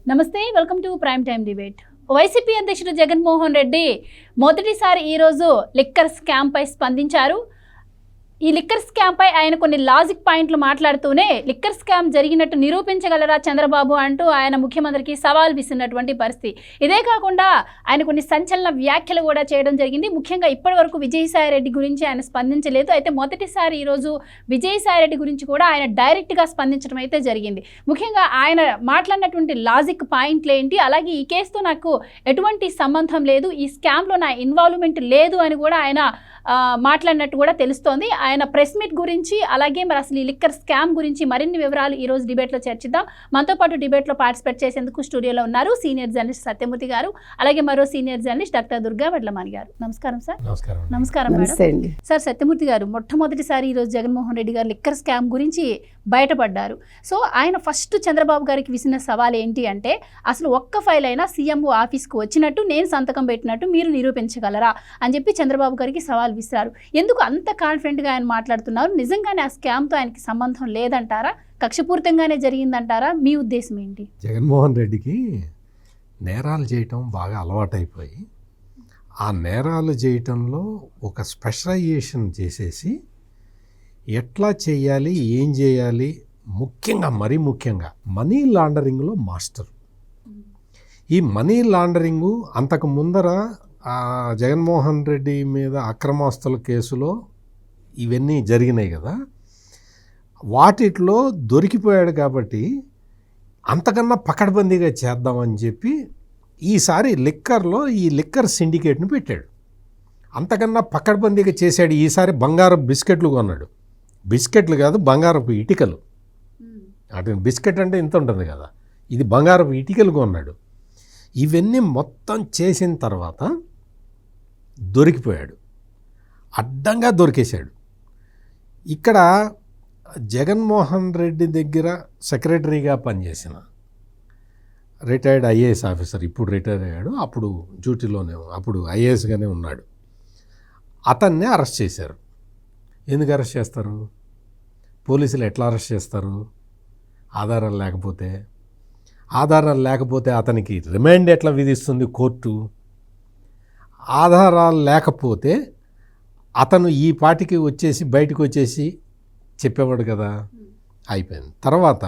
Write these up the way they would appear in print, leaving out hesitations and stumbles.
నమస్తే, welcome to prime time debate. YCP అధ్యక్షుడు జగన్మోహన్ రెడ్డి మొదటిసారి ఈరోజు లిక్కర్ స్కామ్ పై స్పందించారు. ఈ లిక్కర్ స్కామ్ పై ఆయన కొన్ని లాజిక్ పాయింట్లు మాట్లాడుతూనే లిక్కర్ స్కామ్ జరిగినట్టు నిరూపించగలరా చంద్రబాబు అంటూ ఆయన ముఖ్యమంత్రికి సవాల్ విసిరినటువంటి పరిస్థితి. ఇదే కాకుండా ఆయన కొన్ని సంచలన వ్యాఖ్యలు కూడా చేయడం జరిగింది. ముఖ్యంగా ఇప్పటి వరకు విజయసాయిరెడ్డి గురించి ఆయన స్పందించలేదు. అయితే మొదటిసారి ఈరోజు విజయసాయిరెడ్డి గురించి కూడా ఆయన డైరెక్ట్గా స్పందించడం అయితే జరిగింది. ముఖ్యంగా ఆయన మాట్లాడినటువంటి లాజిక్ పాయింట్లు ఏంటి, అలాగే ఈ కేసుతో నాకు ఎటువంటి సంబంధం లేదు, ఈ స్కామ్లో నా ఇన్వాల్వ్మెంట్ లేదు అని కూడా ఆయన మాట్లాడినట్టు కూడా తెలుస్తోంది. ఆయన ప్రెస్ మీట్ గురించి, అలాగే మరి అసలు ఈ లిక్కర్ స్కామ్ గురించి మరిన్ని వివరాలు ఈరోజు డిబేట్లో చర్చిద్దాం. మనతో పాటు డిబేట్లో పార్టిసిపేట్ చేసేందుకు స్టూడియోలో ఉన్నారు సీనియర్ జర్నలిస్ట్ సత్యమూర్తి గారు, అలాగే మరో senior journalist doctor Durga Vadlamani గారు. నమస్కారం సార్. నమస్కారం మేడం. సార్, సత్యమూర్తి గారు, మొట్టమొదటిసారి ఈరోజు జగన్మోహన్ రెడ్డి గారు లిక్కర్ స్కామ్ గురించి బయటపడ్డారు. సో ఆయన ఫస్ట్ చంద్రబాబు గారికి విసిన సవాల్ ఏంటి అంటే, అసలు ఒక్క ఫైల్ అయినా సీఎంఓ ఆఫీస్కు వచ్చినట్టు, నేను సంతకం పెట్టినట్టు మీరు నిరూపించగలరా అని చెప్పి చంద్రబాబు గారికి సవాల్ విసిరారు. ఎందుకు అంత కాన్ఫిడెంట్గా ఆయన మాట్లాడుతున్నారు? నిజంగానే ఆ స్కామ్తో ఆయనకి సంబంధం లేదంటారా, కక్షపూరితంగానే జరిగిందంటారా? మీ ఉద్దేశం ఏంటి? జగన్మోహన్ రెడ్డికి నేరాలు చేయటం బాగా అలవాటైపోయి, ఆ నేరాలు చేయటంలో ఒక స్పెషలైజేషన్ చేసేసి ఎట్లా చేయాలి, ఏం చేయాలి, మరీ ముఖ్యంగా మనీ లాండరింగ్లో మాస్టర్. ఈ మనీ లాండరింగు అంతకు ముందర జగన్మోహన్ రెడ్డి మీద అక్రమాస్తుల కేసులో ఇవన్నీ జరిగినాయి కదా, వాటిట్లో దొరికిపోయాడు కాబట్టి అంతకన్నా పకడ్బందీగా చేద్దామని చెప్పి ఈసారి లిక్కర్లో ఈ లిక్కర్ సిండికేట్ను పెట్టాడు. అంతకన్నా పకడ్బందీగా చేశాడు. ఈసారి బంగారపు బిస్కెట్లు కొన్నాడు. బిస్కెట్లు కాదు, బంగారపు ఇటుకలు. అటు బిస్కెట్ అంటే ఇంత ఉంటుంది కదా, ఇది బంగారపు ఇటుకలు కొన్నాడు. ఇవన్నీ మొత్తం చేసిన తర్వాత దొరికిపోయాడు, అడ్డంగా దొరికేశాడు. ఇక్కడ జగన్మోహన్ రెడ్డి దగ్గర సెక్రటరీగా పనిచేసిన రిటైర్డ్ ఐఏఎస్ ఆఫీసర్, ఇప్పుడు రిటైర్ అయ్యాడు, అప్పుడు డ్యూటీలోనే, అప్పుడు ఐఏఎస్గానే ఉన్నాడు, అతన్నే అరెస్ట్ చేశారు. ఎందుకు అరెస్ట్ చేస్తారు? పోలీసులు ఎట్లా అరెస్ట్ చేస్తారు? ఆధారాలు లేకపోతే అతనికి రిమాండ్ ఎట్లా విధిస్తుంది కోర్టు? ఆధారాలు లేకపోతే అతను ఈ పాటికి వచ్చేసి బయటకు వచ్చేసి చెప్పేవాడు కదా, అయిపోయింది. తర్వాత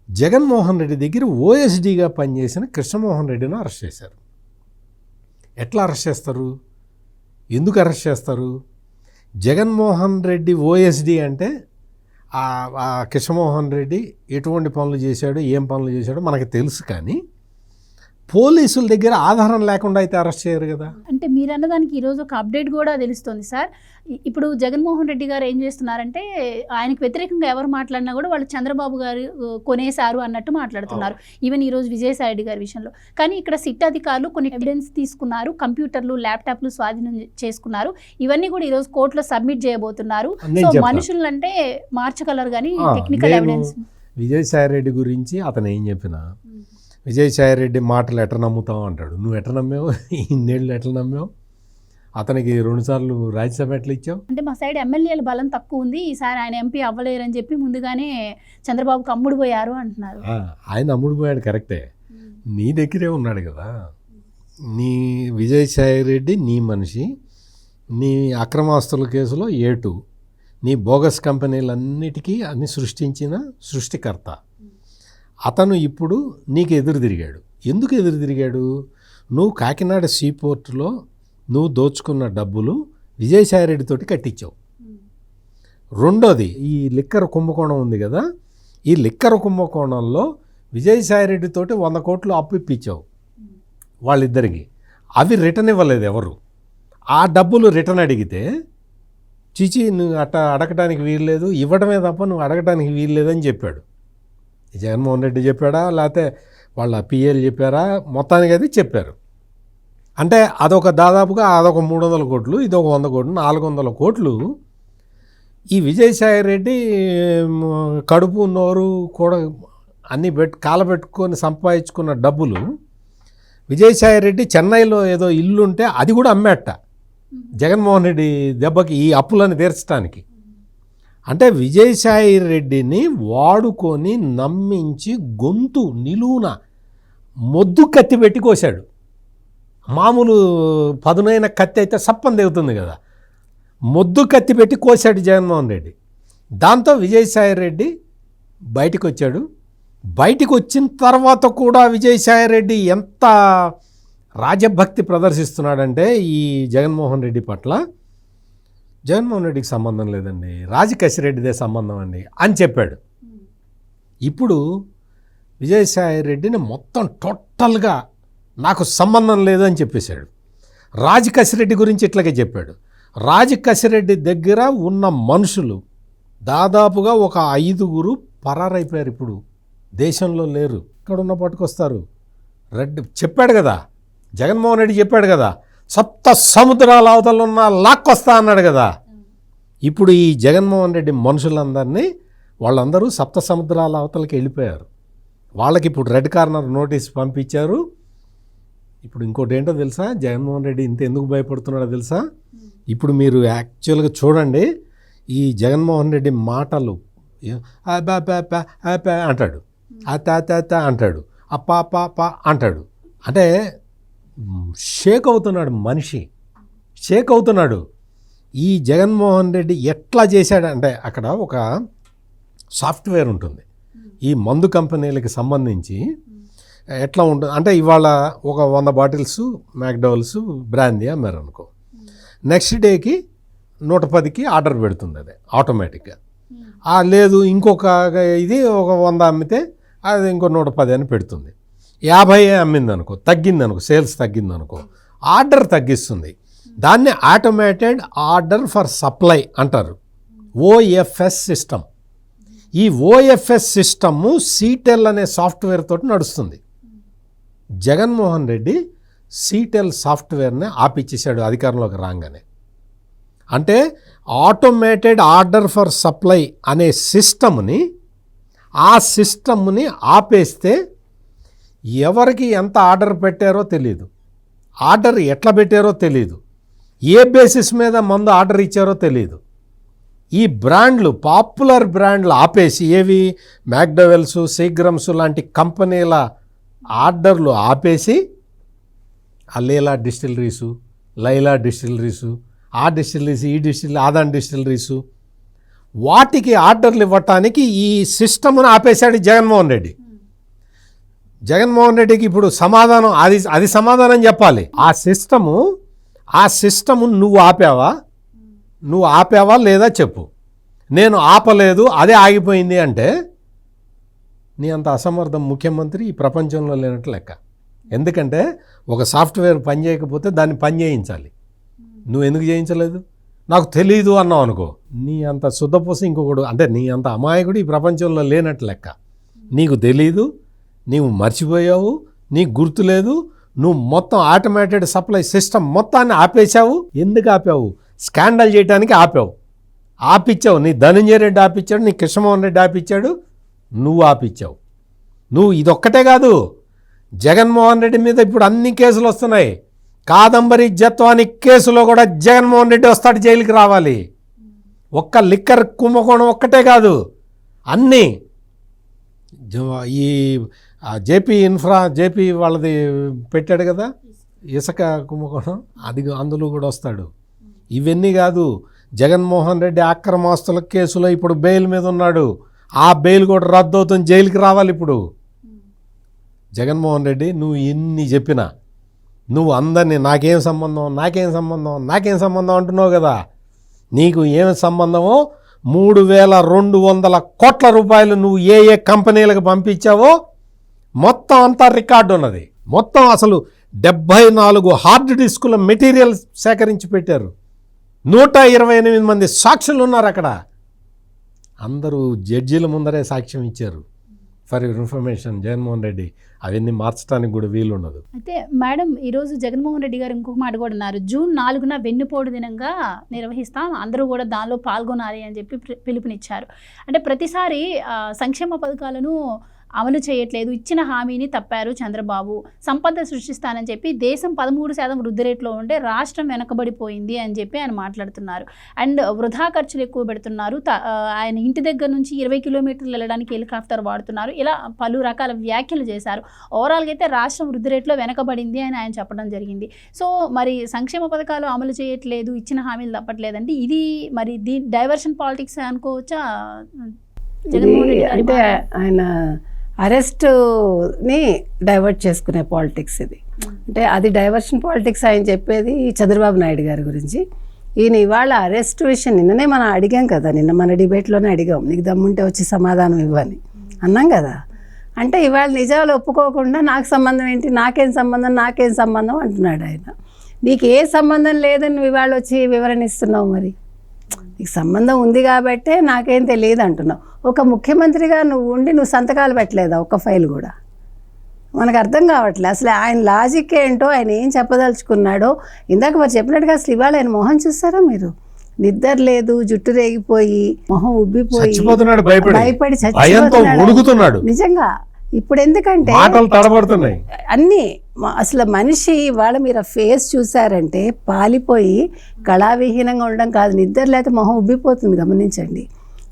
జగన్మోహన్ రెడ్డి దగ్గర ఓఎస్డీగా పనిచేసిన కృష్ణమోహన్ రెడ్డిని అరెస్ట్ చేశారు. ఎట్లా అరెస్ట్ చేస్తారు? ఎందుకు అరెస్ట్ చేస్తారు? జగన్మోహన్ రెడ్డి ఓఎస్డీ అంటే ఆ కృష్ణమోహన్ రెడ్డి ఎటువంటి పనులు చేశాడో, ఏం పనులు చేశాడో మనకు తెలుసు, కానీ పోలీసుల దగ్గర ఆధారం లేకుండా అయితే అరెస్ట్ చేయరు కదా. అంటే మీరు అన్నదానికి ఈరోజు ఒక అప్డేట్ కూడా తెలుస్తుంది సార్. ఇప్పుడు జగన్మోహన్ రెడ్డి గారు ఏం చేస్తున్నారంటే, ఆయనకు వ్యతిరేకంగా ఎవరు మాట్లాడినా కూడా వాళ్ళు చంద్రబాబు గారు కొనేశారు అన్నట్టు మాట్లాడుతున్నారు. ఈవెన్ ఈరోజు విజయసాయిరెడ్డి గారి విషయంలో. కానీ ఇక్కడ సిట్ అధికారులు కొన్ని ఎవిడెన్స్ తీసుకున్నారు, కంప్యూటర్లు, ల్యాప్టాప్లు స్వాధీనం చేసుకున్నారు. ఇవన్నీ కూడా ఈరోజు కోర్టులో సబ్మిట్ చేయబోతున్నారు. సో మనుషులు అంటే మార్చగలరు, కానీ టెక్నికల్ ఎవిడెన్స్. విజయసాయిరెడ్డి గురించి అతను ఏం చెప్పినా, విజయసాయిరెడ్డి మాటలు ఎట్లా నమ్ముతావు అంటాడు. నువ్వు ఎట్లా నమ్మావు? ఇన్నేళ్ళు ఎట్లా నమ్మావు? అతనికి 2 సార్లు రాజ్యసభ ఎట్లా ఇచ్చావు? అంటే మా సైడ్ ఎమ్మెల్యేల బలం తక్కువ ఉంది, ఈసారి ఆయన ఎంపీ అవ్వలేరని చెప్పి ముందుగానే చంద్రబాబుకు అమ్ముడు పోయారు అంటున్నారు. ఆయన అమ్ముడు పోయాడు కరెక్టే, నీ దగ్గరే ఉన్నాడు కదా. నీ విజయసాయిరెడ్డి నీ మనిషి, నీ అక్రమాస్తుల కేసులో ఏటు, నీ బోగస్ కంపెనీలన్నిటికీ అన్ని సృష్టించిన సృష్టికర్త. అతను ఇప్పుడు నీకు ఎదురు తిరిగాడు. ఎందుకు ఎదురు తిరిగాడు? నువ్వు కాకినాడ సీపోర్టులో నువ్వు దోచుకున్న డబ్బులు విజయసాయిరెడ్డితోటి కట్టించావు. రెండోది, ఈ లిక్కర్ కుంభకోణం ఉంది కదా, ఈ లిక్కర్ కుంభకోణంలో విజయసాయిరెడ్డితోటి 100 కోట్లు అప్పు ఇప్పించావు వాళ్ళిద్దరికి. అవి రిటర్న్ ఇవ్వలేదు ఎవరు. ఆ డబ్బులు రిటర్న్ అడిగితే, చిచి నువ్వు అడగటానికి వీల్లేదు, ఇవ్వడమే తప్ప నువ్వు అడగటానికి వీల్లేదని చెప్పాడు. జగన్మోహన్ రెడ్డి చెప్పాడా, లేకపోతే వాళ్ళ పిఏలు చెప్పారా? మొత్తానికి అది చెప్పారు. అంటే దాదాపుగా అదొక 300 కోట్లు, ఇదొక 100 కోట్లు, 400 కోట్లు ఈ విజయసాయిరెడ్డి కడుపు నోరు కూడా అన్నీ కాలబెట్టుకొని సంపాదించుకున్న డబ్బులు. విజయసాయిరెడ్డి చెన్నైలో ఏదో ఇల్లు ఉంటే అది కూడా అమ్మేట జగన్మోహన్ రెడ్డి దెబ్బకి, ఈ అప్పులను తీర్చడానికి. అంటే విజయసాయిరెడ్డిని వాడుకొని నమ్మించి గొంతు నిలువున మొద్దు కత్తి పెట్టి కోశాడు. మామూలు పదునైన కత్తి అయితే సప్పని దిగుతుంది కదా, మొద్దు కత్తి పెట్టి కోశాడు జగన్మోహన్ రెడ్డి. దాంతో విజయసాయి రెడ్డి బయటికి వచ్చాడు. బయటికి వచ్చిన తర్వాత కూడా విజయసాయి రెడ్డి ఎంత రాజభక్తి ప్రదర్శిస్తున్నాడంటే ఈ జగన్మోహన్ రెడ్డి పట్ల, జగన్మోహన్ రెడ్డికి సంబంధం లేదండి, రాజకసిరెడ్డిదే సంబంధం అండి అని చెప్పాడు. ఇప్పుడు విజయసాయి రెడ్డిని మొత్తం టోటల్గా నాకు సంబంధం లేదు అని చెప్పేశాడు. రాజకసిరెడ్డి గురించి ఇట్లాగే చెప్పాడు. రాజకసిరెడ్డి దగ్గర ఉన్న మనుషులు దాదాపుగా ఒక 5 పరారైపోయారు. ఇప్పుడు దేశంలో లేరు, ఇక్కడ ఉన్న పట్టుకొస్తారు. రెడ్డి చెప్పాడు కదా, జగన్మోహన్ రెడ్డి చెప్పాడు కదా, సప్త సముద్రాల అవతల ఉన్న లాక్కొస్తా అన్నాడు కదా. ఇప్పుడు ఈ జగన్మోహన్ రెడ్డి మనుషులందరినీ వాళ్ళందరూ సప్త సముద్రాల అవతలకి వెళ్ళిపోయారు. వాళ్ళకి ఇప్పుడు రెడ్ కార్నర్ నోటీస్ పంపించారు. ఇప్పుడు ఇంకోటి ఏంటో తెలుసా, జగన్మోహన్ రెడ్డి ఇంత ఎందుకు భయపడుతున్నాడో తెలుసా? ఇప్పుడు మీరు యాక్చువల్గా చూడండి, ఈ జగన్మోహన్ రెడ్డి మాటలు అంటాడు, అంటాడు, అప్ప అంటాడు. అంటే షేక్ అవుతున్నాడు మనిషి, షేక్ అవుతున్నాడు. ఈ జగన్మోహన్ రెడ్డి ఎట్లా చేశాడంటే, అక్కడ ఒక సాఫ్ట్వేర్ ఉంటుంది ఈ మందు కంపెనీలకి సంబంధించి. ఎట్లా ఉంటుంది అంటే, ఇవాళ ఒక 100 బాటిల్స్ మ్యాక్డోవల్స్ బ్రాందీ అమ్మారు అనుకో, నెక్స్ట్ డేకి 110కి ఆర్డర్ పెడుతుంది అది ఆటోమేటిక్గా. లేదు ఇంకొక ఇది ఒక 100 అమ్మితే అది ఇంకో 110 అని పెడుతుంది. 50 అమ్మింది అనుకో, తగ్గింది అనుకో, సేల్స్ తగ్గింది అనుకో, ఆర్డర్ తగ్గిస్తుంది. దాన్ని ఆటోమేటెడ్ ఆర్డర్ ఫర్ సప్లై అంటారు, ఓఎఫ్ఎస్ సిస్టమ్. ఈ ఓఎఫ్ఎస్ సిస్టము సీటెల్ అనే సాఫ్ట్వేర్ తోటి నడుస్తుంది. జగన్మోహన్ రెడ్డి సీటెల్ సాఫ్ట్వేర్ని ఆపిచ్చేసాడు అధికారంలోకి రాగానే. అంటే ఆటోమేటెడ్ ఆర్డర్ ఫర్ సప్లై అనే సిస్టమ్ని, ఆ సిస్టమ్ని ఆపేస్తే ఎవరికి ఎంత ఆర్డర్ పెట్టారో తెలియదు, ఆర్డర్ ఎట్లా పెట్టారో తెలియదు, ఏ బేసిస్ మీద మందు ఆర్డర్ ఇచ్చారో తెలియదు. ఈ బ్రాండ్లు, పాపులర్ బ్రాండ్లు ఆపేసి, ఏవి మ్యాక్డోవెల్స్, సీగ్రమ్స్ లాంటి కంపెనీల ఆర్డర్లు ఆపేసి లీలా డిస్టిలరీసు, లైలా డిస్టిలరీసు, ఆ డిస్టిలరీస్, ఈ డిస్టిలరీ, ఆదాన్ డిస్టిలరీసు, వాటికి ఆర్డర్లు ఇవ్వటానికి ఈ సిస్టమ్ను ఆపేశాడు జగన్మోహన్ రెడ్డి. జగన్మోహన్ రెడ్డికి ఇప్పుడు సమాధానం అది సమాధానం చెప్పాలి. ఆ సిస్టము నువ్వు ఆపావా లేదా చెప్పు. నేను ఆపలేదు, అదే ఆగిపోయింది అంటే నీ అంత అసమర్థం ముఖ్యమంత్రి ఈ ప్రపంచంలో లేనట్టు లెక్క. ఎందుకంటే ఒక సాఫ్ట్వేర్ పని చేయకపోతే దాన్ని పని చేయించాలి. నువ్వు ఎందుకు చేయించలేదు? నాకు తెలీదు అన్నావు అనుకో, నీ అంత శుద్ధపోసి ఇంకొకడు, అంటే నీ అంత అమాయకుడు ఈ ప్రపంచంలో లేనట్టు లెక్క. నీకు తెలీదు, నీవు మర్చిపోయావు, నీకు గుర్తులేదు, నువ్వు మొత్తం ఆటోమేటెడ్ సప్లై సిస్టమ్ మొత్తాన్ని ఆపేశావు. ఎందుకు ఆపావు? స్కాండల్ చేయడానికి ఆపిచ్చావు. నీ ధనంజయ రెడ్డి ఆపిచ్చాడు, నీ కృష్ణమోహన్ రెడ్డి ఆపిచ్చాడు, నువ్వు ఆపిచ్చావు. నువ్వు ఇదొక్కటే కాదు, జగన్మోహన్ రెడ్డి మీద ఇప్పుడు అన్ని కేసులు వస్తున్నాయి. కాదంబరి జత్వాని కేసులో కూడా జగన్మోహన్ రెడ్డి వస్తాడు, జైలుకి రావాలి. ఒక్క లిక్కర్ కుంభకోణం ఒక్కటే కాదు, అన్నీ. ఈ జేపీ వాళ్ళది పెట్టాడు కదా ఇసుక కుంభకోణం, అది అందులో కూడా వస్తాడు. ఇవన్నీ కాదు, జగన్మోహన్ రెడ్డి అక్రమాస్తుల కేసులో ఇప్పుడు బెయిల్ మీద ఉన్నాడు. ఆ బెయిల్ కూడా రద్దు అవుతుంది, జైలుకి రావాలి ఇప్పుడు. జగన్మోహన్ రెడ్డి నువ్వు ఎన్ని చెప్పినా, నువ్వు అందరినీ నాకేం సంబంధం అంటున్నావు కదా, నీకు ఏం సంబంధమో 3200 కోట్ల రూపాయలు నువ్వు ఏ కంపెనీలకు పంపించావో మొత్తం అంతా రికార్డు ఉన్నది. మొత్తం అసలు 74 హార్డ్ డిస్కుల మెటీరియల్ సేకరించి పెట్టారు. 128 మంది సాక్షులు ఉన్నారు అక్కడ. అందరూ జడ్జీల ముందరే సాక్ష్యం ఇచ్చారు. For your information, Jaganmohan Reddy అవన్నీ మార్చడానికి కూడా వీలు ఉండదు. అయితే మేడం, ఈరోజు జగన్మోహన్ రెడ్డి గారు ఇంకొక మాట కూడా అన్నారు, జూన్ 4న వెన్నుపోటు దినంగా నిర్వహిస్తాం, అందరూ కూడా దానిలో పాల్గొనాలి అని చెప్పి పిలుపునిచ్చారు. అంటే ప్రతిసారి సంక్షేమ పథకాలను అమలు చేయట్లేదు, ఇచ్చిన హామీని తప్పారు చంద్రబాబు, సంపద సృష్టిస్తానని చెప్పి దేశం 13% వృద్ధి రేట్లో ఉంటే రాష్ట్రం వెనకబడిపోయింది అని చెప్పి ఆయన మాట్లాడుతున్నారు. అండ్ వృధా ఖర్చులు ఎక్కువ పెడుతున్నారు, ఆయన ఇంటి దగ్గర నుంచి 20 కిలోమీటర్లు వెళ్ళడానికి హెలికాప్టర్ వాడుతున్నారు, ఇలా పలు రకాల వ్యాఖ్యలు చేశారు. ఓవరాల్గా అయితే రాష్ట్రం వృద్ధి రేట్లో వెనకబడింది అని ఆయన చెప్పడం జరిగింది. సో మరి సంక్షేమ పథకాలు అమలు చేయట్లేదు, ఇచ్చిన హామీలు తప్పట్లేదండి, ఇది మరి డైవర్షన్ పాలిటిక్స్ అనుకోవచ్చా? జగన్మోహన్ రెడ్డి అంటే ఆయన అరెస్ట్ని డైవర్ట్ చేసుకునే పాలిటిక్స్ ఇది. అంటే అది డైవర్షన్ పాలిటిక్స్ ఆయన చెప్పేది చంద్రబాబు నాయుడు గారి గురించి. ఈయన ఇవాళ అరెస్ట్ విషయం నిన్ననే మనం అడిగాం కదా, నిన్న మన డిబేట్లోనే అడిగాం, నీకు దమ్ముంటే వచ్చి సమాధానం ఇవ్వని అన్నాం కదా. అంటే ఇవాళ నిజాలు ఒప్పుకోకుండా నాకు సంబంధం ఏంటి, నాకేం సంబంధం అంటున్నాడు ఆయన. నీకు ఏ సంబంధం లేదని నువ్వు ఇవాళ వచ్చి వివరణ ఇస్తున్నావు, మరి నీకు సంబంధం ఉంది కాబట్టే నాకేం తెలియదు అంటున్నావు. ఒక ముఖ్యమంత్రిగా నువ్వు ఉండి నువ్వు సంతకాలు పెట్టలేదా ఒక్క ఫైల్ కూడా? మనకు అర్థం కావట్లేదు అసలు ఆయన లాజిక్ ఏంటో, ఆయన ఏం చెప్పదలుచుకున్నాడో. ఇందాక మరి చెప్పినట్టుగా అసలు ఇవాళ ఆయన మొహం చూస్తారా మీరు? నిద్ర లేదు, జుట్టు రేగిపోయి, మొహం ఉబ్బిపోయి, భయపడి చచ్చిపోతున్నాడు నిజంగా. ఇప్పుడు ఎందుకంటే అన్నీ అసలు మనిషి వాళ్ళ మీరు ఫేస్ చూసారంటే పాలిపోయి కళావిహీనంగా ఉండడం కాదు, నిద్ర లేకపోతే మొహం ఉబ్బిపోతుంది, గమనించండి,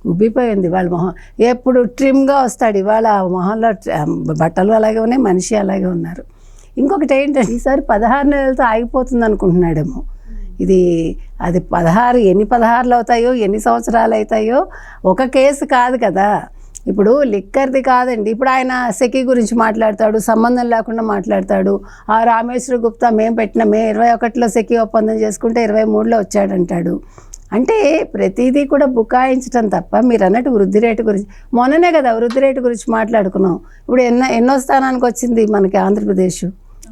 ఉబ్బిపోయింది వాళ్ళ మొహం. ఎప్పుడు ట్రిమ్గా వస్తాడు, ఇవాళ మొహంలో బట్టలు అలాగే ఉన్నాయి, మనిషి అలాగే ఉన్నారు. ఇంకొకటి ఏంటంటే ఈసారి 16 నెలలతో ఆగిపోతుంది అనుకుంటున్నాడేమో. అది 16 ఎన్ని 16లు అవుతాయో, ఎన్ని సంవత్సరాలు అవుతాయో, ఒక కేసు కాదు కదా. ఇప్పుడు లిక్కర్ది కాదండి, ఇప్పుడు ఆయన సెకీ గురించి మాట్లాడతాడు, సంబంధం లేకుండా మాట్లాడతాడు. ఆ రామేశ్వర గుప్తా మేము 21లో సెకీ ఒప్పందం చేసుకుంటే 23లో వచ్చాడంటాడు. అంటే ప్రతిదీ కూడా బుకాయించడం తప్ప మీరు అన్నట్టు వృద్ధి రేటు గురించి మొన్ననే కదా వృద్ధి రేటు గురించి మాట్లాడుకున్నాం. ఇప్పుడు ఎన్నో స్థానానికి వచ్చింది మనకి ఆంధ్రప్రదేశ్,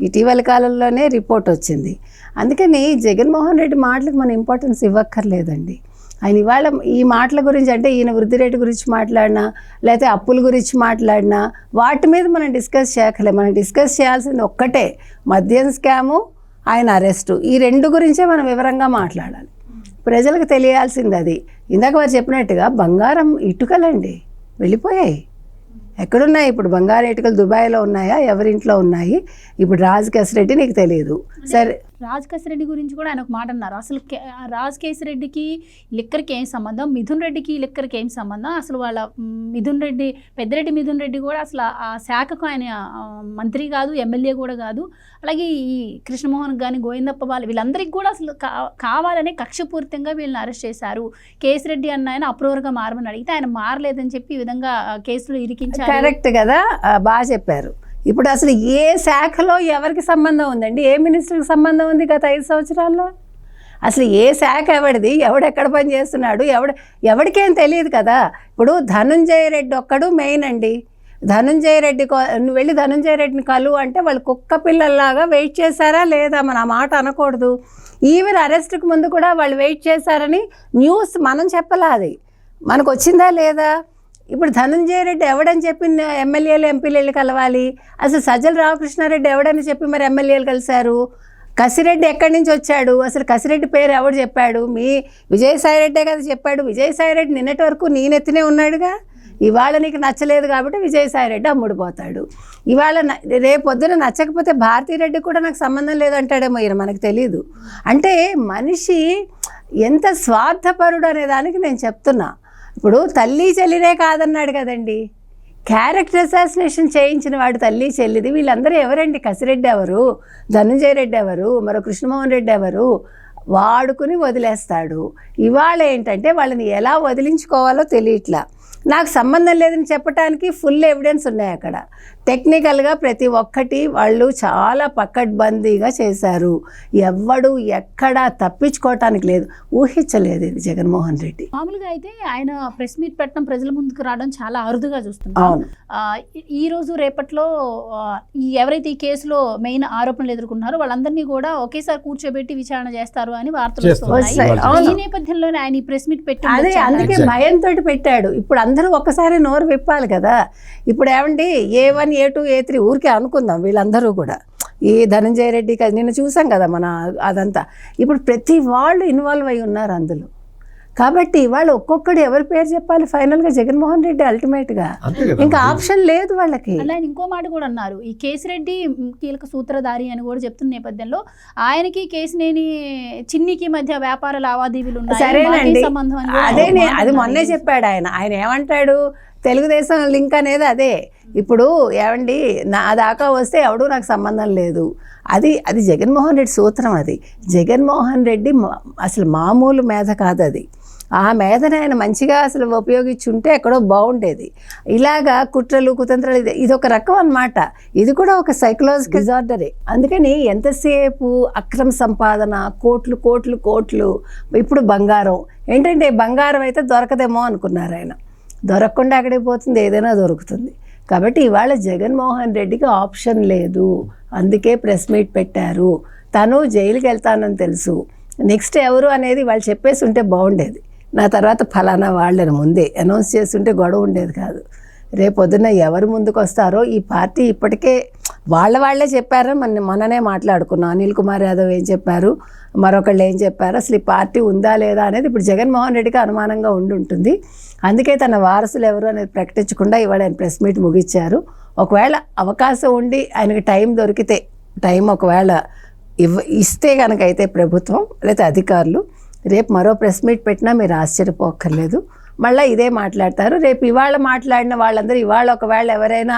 ఇటీవల కాలంలోనే రిపోర్ట్ వచ్చింది. అందుకని జగన్మోహన్ రెడ్డి మాటలకు మనం ఇంపార్టెన్స్ ఇవ్వక్కర్లేదండి. ఆయన ఇవాళ ఈ మాటల గురించి అంటే ఈయన వృద్ధి రేటు గురించి మాట్లాడినా లేకపోతే అప్పుల గురించి మాట్లాడినా వాటి మీద మనం డిస్కస్ చేయక్కర్లేదు. మనం డిస్కస్ చేయాల్సింది ఒక్కటే, మద్యం స్కాము, ఆయన అరెస్టు, ఈ 2 గురించే మనం వివరంగా మాట్లాడాలి. ప్రజలకు తెలియాల్సింది అది. ఇందాక వారు చెప్పినట్టుగా బంగారం ఇటుకలండి వెళ్ళిపోయాయి. ఎక్కడున్నాయి ఇప్పుడు బంగారు ఇటుకలు? దుబాయ్లో ఉన్నాయా? ఎవరింట్లో ఉన్నాయి? ఇప్పుడు రాజ్ కేశిరెడ్డి నీకు తెలియదు. సరే, రాజ్ కేశిరెడ్డి గురించి కూడా ఆయన ఒక మాట అన్నారు. అసలు రాజ్ కేశిరెడ్డికి లిక్కర్కి ఏం సంబంధం, మిథున్ రెడ్డికి లిక్కర్కి ఏం సంబంధం, అసలు వాళ్ళ పెద్దిరెడ్డి మిథున్ రెడ్డి కూడా అసలు ఆ శాఖకు ఆయన మంత్రి కాదు, ఎమ్మెల్యే కూడా కాదు. అలాగే ఈ కృష్ణమోహన్ కానీ గోవిందప్ప వీళ్ళందరికీ కూడా అసలు కావాలనే కక్షపూరితంగా వీళ్ళని అరెస్ట్ చేశారు. కేశిరెడ్డి అన్న ఆయన అప్రూవర్గా మారమని అడిగితే ఆయన మారలేదని చెప్పి ఈ విధంగా కేసులో ఇరికించారు. కరెక్ట్ కదా, బాగా చెప్పారు. ఇప్పుడు అసలు ఏ శాఖలో ఎవరికి సంబంధం ఉందండి? ఏ మినిస్టర్కి సంబంధం ఉంది గత 5 సంవత్సరాల్లో? అసలు ఏ శాఖ ఎవడిది, ఎవడెక్కడ పని చేస్తున్నాడు, ఎవడికేం తెలియదు కదా. ఇప్పుడు ధనుంజయ రెడ్డి ఒక్కడు మెయిన్ అండి. ధనుంజయ రెడ్డి నువ్వు వెళ్ళి ధనుంజయ రెడ్డిని కలు అంటే వాళ్ళు కుక్క పిల్లల్లాగా వెయిట్ చేశారా లేదా? మన ఆ మాట అనకూడదు. ఈవెన్ అరెస్ట్కి ముందు కూడా వాళ్ళు వెయిట్ చేశారని న్యూస్ మనం చెప్పలా, అది మనకు వచ్చిందా లేదా? ఇప్పుడు ధనుంజయ రెడ్డి ఎవడని చెప్పి ఎమ్మెల్యేలు ఎంపీలు వెళ్ళి కలవాలి? అసలు సజ్జల రామకృష్ణారెడ్డి ఎవడని చెప్పి మరి ఎమ్మెల్యేలు కలిశారు? కసిరెడ్డి ఎక్కడి నుంచి వచ్చాడు? అసలు కసిరెడ్డి పేరు ఎవడు చెప్పాడు? మీ విజయసాయిరెడ్డే కదా చెప్పాడు. విజయసాయిరెడ్డి నిన్నటి వరకు నేనెత్తినే ఉన్నాడుగా. ఇవాళ నీకు నచ్చలేదు కాబట్టి విజయసాయిరెడ్డి అమ్ముడుపోతాడు. ఇవాళ రేపొద్దున నచ్చకపోతే భారతీరెడ్డి కూడా నాకు సంబంధం లేదంటాడేమో, ఈయన మనకు తెలీదు. అంటే మనిషి ఎంత స్వార్థపరుడు అనే దానికి నేను చెప్తున్నా. ఇప్పుడు తల్లి చెల్లినే కాదన్నాడు కదండి, క్యారెక్టర్ అసాసినేషన్ చేయించిన వాడు తల్లి చెల్లిది. వీళ్ళందరూ ఎవరండి? కసిరెడ్డి ఎవరు, ధనుంజయ రెడ్డి ఎవరు, మరో కృష్ణమోహన్ రెడ్డి ఎవరు? వాడుకుని వదిలేస్తాడు. ఇవాళ ఏంటంటే వాళ్ళని ఎలా వదిలించుకోవాలో తెలియట్లా. నాకు సంబంధం లేదని చెప్పడానికి ఫుల్ ఎవిడెన్స్ ఉన్నాయి అక్కడ. టెక్నికల్గా ప్రతి ఒక్కటి వాళ్ళు చాలా పకడ్బందీగా చేశారు. ఎవ్వడు ఎక్కడా తప్పించుకోవటానికి లేదు. ఊహించలేదు ఇది జగన్మోహన్ రెడ్డి. మామూలుగా అయితే ఆయన ప్రెస్ మీట్ పెట్టడం, ప్రజల ముందుకు రావడం చాలా అరుదుగా చూస్తున్నాం. ఈ రోజు రేపట్లో ఎవరైతే ఈ కేసులో మెయిన్ ఆరోపణలు ఎదుర్కొన్నారో వాళ్ళందరినీ కూడా ఒకేసారి కూర్చోబెట్టి విచారణ చేస్తారు అని వార్తలు వస్తున్నాయి. ఈ నేపథ్యంలోనే ఆయన ఈ ప్రెస్ మీట్ పెట్టి అందుకే భయంతో పెట్టాడు. ఇప్పుడు అందరూ ఒక్కసారి నోరు విప్పాలి కదా. ఇప్పుడు ఏమండి A1 A2 A3 ఊరికే అనుకుందాం, వీళ్ళందరూ కూడా ఈ ధనంజయ రెడ్డి నిన్న చూసాం కదా మన అదంతా. ఇప్పుడు ప్రతి వాళ్ళు ఇన్వాల్వ్ అయి ఉన్నారు అందులో. కాబట్టి వాళ్ళు ఒక్కొక్కడు ఎవరి పేరు చెప్పాలి ఫైనల్గా జగన్మోహన్ రెడ్డి అల్టిమేట్గా, అంతే కదా. ఇంకా ఆప్షన్ లేదు వాళ్ళకి. అలా ఆయన ఇంకో మాట కూడా అన్నారు, ఈ కేసిరెడ్డి కీలక సూత్రధారి అని కూడా చెప్తున్న నేపథ్యంలో ఆయనకి కేసినేని చిన్నికి మధ్య వ్యాపార లావాదేవీలు ఉన్నాయి, సరేనండి, మాకే సంబంధం అని కూడా అదే ఆయన అది మాట మొన్నే అన్నారు. చెప్పాడు ఆయన ఏమంటాడు, తెలుగుదేశం లింక్ అనేది అదే. ఇప్పుడు ఏమండి నా దాకా వస్తే ఎవడూ నాకు సంబంధం లేదు, అది జగన్మోహన్ రెడ్డి సూత్రం. అది జగన్మోహన్ రెడ్డి అసలు మామూలు మేధ కాదు అది. ఆ మేధను ఆయన మంచిగా అసలు ఉపయోగించుంటే ఎక్కడో బాగుండేది. ఇలాగా కుట్రలు కుతంత్రాలు ఇది ఒక రకం అన్నమాట. ఇది కూడా ఒక సైకలాజికల్ డిజార్డరే. అందుకని ఎంతసేపు అక్రమ సంపాదన, కోట్లు కోట్లు కోట్లు. ఇప్పుడు బంగారం ఏంటంటే బంగారం అయితే దొరకదేమో అనుకున్నారు ఆయన, దొరకకుండా అక్కడికి పోతుంది, ఏదైనా దొరుకుతుంది. కాబట్టి ఇవాళ జగన్మోహన్ రెడ్డికి ఆప్షన్ లేదు, అందుకే ప్రెస్ మీట్ పెట్టారు. తను జైలుకి వెళ్తానని తెలుసు, నెక్స్ట్ ఎవరు అనేది వాళ్ళు చెప్పేసి ఉంటే బాగుండేది. నా తర్వాత ఫలానా వాళ్ళని ముందే అనౌన్స్ చేస్తుంటే గొడవ ఉండేది కాదు. రేపొద్దున ఎవరు ముందుకు వస్తారో ఈ పార్టీ ఇప్పటికే వాళ్ళే చెప్పారని మొన్ననే మాట్లాడుకున్నాం. అనిల్ కుమార్ యాదవ్ ఏం చెప్పారు, మరొకళ్ళు ఏం చెప్పారు, అసలు ఈ పార్టీ ఉందా లేదా అనేది ఇప్పుడు జగన్మోహన్ రెడ్డికి అనుమానంగా ఉంటుంది. అందుకే తన వారసులు ఎవరు అనేది ప్రకటించకుండా ఇవాళ ఆయన ప్రెస్ మీట్ ముగించారు. ఒకవేళ అవకాశం ఉండి ఆయనకి టైం దొరికితే, టైం ఒకవేళ ఇస్తే కనుక అయితే ప్రభుత్వం లేదా అధికారులు రేపు మరో ప్రెస్ మీట్ పెట్టినా మీరు ఆశ్చర్యపోక్కర్లేదు, మళ్ళీ ఇదే మాట్లాడతారు. రేపు ఇవాళ మాట్లాడిన వాళ్ళందరూ ఇవాళ ఒకవేళ ఎవరైనా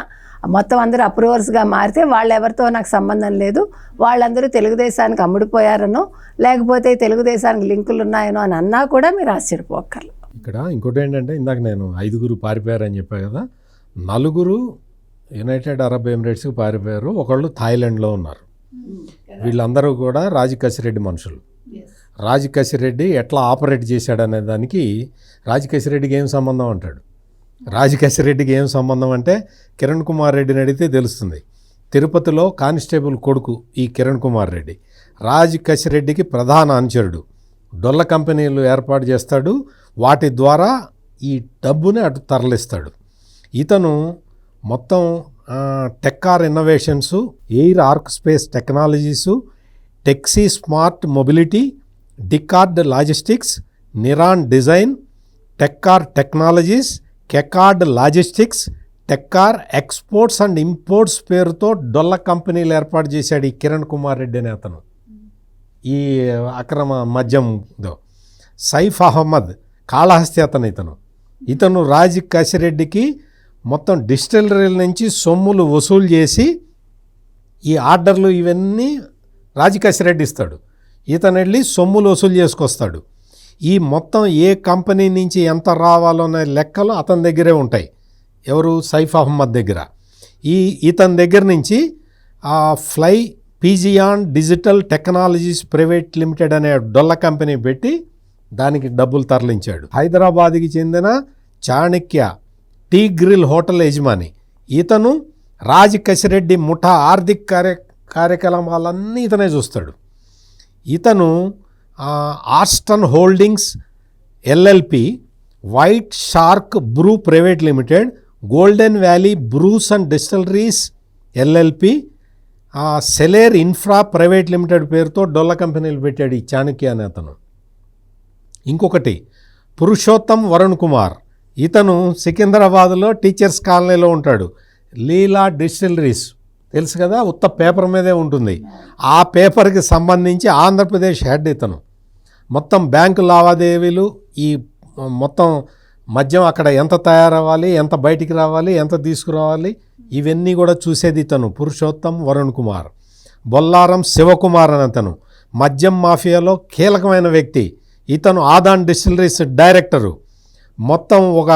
మొత్తం అందరూ అప్రూవర్స్గా మారితే వాళ్ళు ఎవరితో నాకు సంబంధం లేదు, వాళ్ళందరూ తెలుగుదేశానికి అమ్ముడిపోయారనో లేకపోతే తెలుగుదేశానికి లింకులు ఉన్నాయనో అని అన్నా కూడా మీరు ఆశ్చర్యపోక్కర్లేదు. ఇక్కడ ఇంకోటి ఏంటంటే, ఇందాక నేను 5 పారిపోయారని చెప్పా కదా, 4 యునైటెడ్ అరబ్ ఎమిరేట్స్కి పారిపోయారు, ఒకళ్ళు థాయిలాండ్లో ఉన్నారు. వీళ్ళందరూ కూడా రాజకసిరెడ్డి మనుషులు. రాజకసిరెడ్డి ఎట్లా ఆపరేట్ చేశాడనే దానికి రాజకసిరెడ్డికి ఏం సంబంధం అంటాడు. రాజకసిరెడ్డికి ఏం సంబంధం అంటే కిరణ్ కుమార్ రెడ్డిని అడిగితే తెలుస్తుంది. తిరుపతిలో కానిస్టేబుల్ కొడుకు ఈ కిరణ్ కుమార్ రెడ్డి రాజకసిరెడ్డికి ప్రధాన అనుచరుడు. డొల్ల కంపెనీలు ఏర్పాటు చేస్తాడు, వాటి ద్వారా ఈ డబ్బుని అటు తరలిస్తాడు. ఇతను మొత్తం Tekkar innovations, air arc space technologies, టెక్సీ స్మార్ట్ మొబిలిటీ, డికార్డ్ logistics, Niran design, Tekkar technologies, కెకార్డ్ logistics, Tekkar exports and imports పేరుతో డొల్ల కంపెనీలు ఏర్పాటు చేశాడు ఈ కిరణ్ కుమార్ రెడ్డి అనే అతను. ఈ అక్రమ మద్యంలో సైఫ్ అహ్మద్ కాళహస్తి అతను. ఇతను రాజకసిరెడ్డికి మొత్తం డిస్టిలరీల నుంచి సొమ్ములు వసూలు చేసి ఈ ఆర్డర్లు ఇవన్నీ రాజకసిరెడ్డి ఇస్తాడు. ఇతను వెళ్ళి సొమ్ములు వసూలు చేసుకొస్తాడు. ఈ మొత్తం ఏ కంపెనీ నుంచి ఎంత రావాలో అనే లెక్కలు అతని దగ్గరే ఉంటాయి. ఎవరు? సైఫ్ అహ్మద్ దగ్గర. ఇతని దగ్గర నుంచి fly pigeon digital technologies private limited అనే డొల్ల కంపెనీ పెట్టి దానికి డబ్బులు తరలించాడు. హైదరాబాద్కి చెందిన చాణక్య టీ గ్రిల్ హోటల్ యజమాని ఇతను. రాజకసిరెడ్డి ముఠా ఆర్థిక కార్యకలాపాలన్నీ ఇతనే చూస్తాడు. ఇతను ఆర్స్టన్ holdings LLP, white shark brew private limited, golden valley brews and distilleries LLP, సెలేర్ ఇన్ఫ్రా ప్రైవేట్ లిమిటెడ్ పేరుతో డొల్ల కంపెనీలు పెట్టాడు ఈ చాణక్య అనే అతను. ఇంకొకటి పురుషోత్తం వరుణ్ కుమార్, ఇతను సికింద్రాబాద్లో టీచర్స్ కాలనీలో ఉంటాడు. లీలా డిస్టిలరీస్ తెలుసు కదా, ఉత్త పేపర్ మీదే ఉంటుంది. ఆ పేపర్కి సంబంధించి ఆంధ్రప్రదేశ్ హెడ్ ఇతను. మొత్తం బ్యాంకు లావాదేవీలు, ఈ మొత్తం మద్యం అక్కడ ఎంత తయారవ్వాలి, ఎంత బయటికి రావాలి, ఎంత తీసుకురావాలి, ఇవన్నీ కూడా చూసేది ఇతను పురుషోత్తం వరుణ్ కుమార్. బొల్లారం శివకుమార్ అని అతను మద్యం మాఫియాలో కీలకమైన వ్యక్తి. ఇతను ఆదాన్ డిస్టిలరీస్ డైరెక్టరు. మొత్తం ఒక